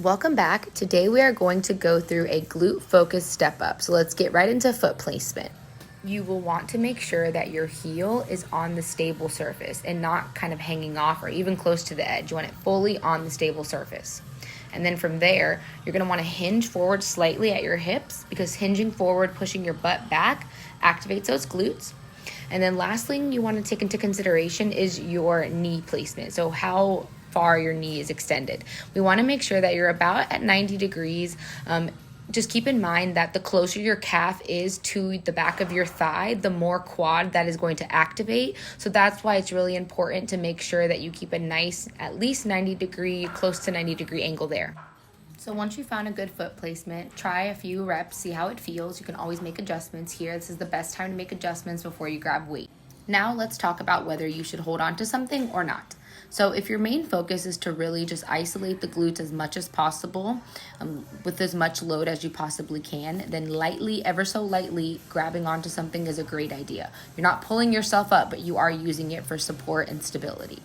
Welcome back. Today we are going to go through a glute focused step up. So let's get right into foot placement. You will want to make sure that your heel is on the stable surface and not kind of hanging off or even close to the edge. You want it fully on the stable surface. And then from there, you're going to want to hinge forward slightly at your hips because hinging forward, pushing your butt back, activates those glutes. And then last thing you want to take into consideration is your knee placement. So how far your knee is extended. We want to make sure that you're about at 90 degrees. Just keep in mind that the closer your calf is to the back of your thigh, the more quad that is going to activate. So that's why it's really important to make sure that you keep a nice, at least 90 degree, close to 90 degree angle there. So once you found a good foot placement, try a few reps, see how it feels. You can always make adjustments here. This is the best time to make adjustments before you grab weight. Now let's talk about whether you should hold on to something or not. So if your main focus is to really just isolate the glutes as much as possible, with as much load as you possibly can, then lightly, ever so lightly, grabbing onto something is a great idea. You're not pulling yourself up, but you are using it for support and stability.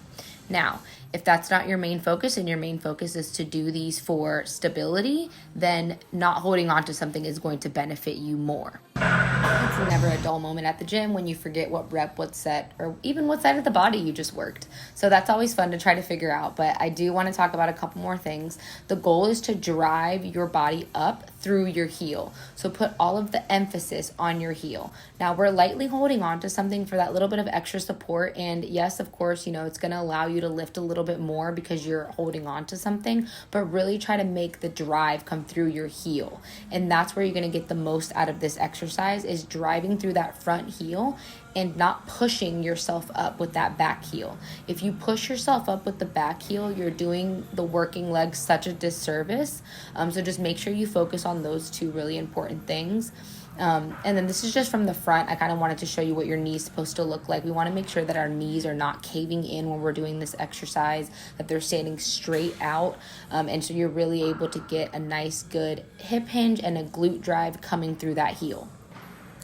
Now, if that's not your main focus and your main focus is to do these for stability, then not holding on to something is going to benefit you more. It's never a dull moment at the gym when you forget what rep, what set, or even what side of the body you just worked. So that's always fun to try to figure out, but I do want to talk about a couple more things. The goal is to drive your body up through your heel. So put all of the emphasis on your heel. Now we're lightly holding on to something for that little bit of extra support, and yes, of course, it's going to allow you to lift a little bit more because you're holding on to something, but really try to make the drive come through your heel. And that's where you're going to get the most out of this exercise, is driving through that front heel and not pushing yourself up with that back heel. If you push yourself up with the back heel, you're doing the working leg such a disservice. So just make sure you focus on those two really important things. And then this is just from the front. I kind of wanted to show you what your knee is supposed to look like. We want to make sure that our knees are not caving in when we're doing this exercise, that they're standing straight out. And so you're really able to get a nice, good hip hinge and a glute drive coming through that heel.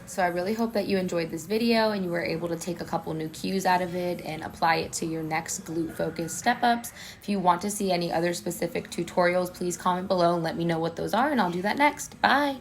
So I really hope that you enjoyed this video and you were able to take a couple new cues out of it and apply it to your next glute focused step ups. If you want to see any other specific tutorials, please comment below and let me know what those are, and I'll do that next. Bye.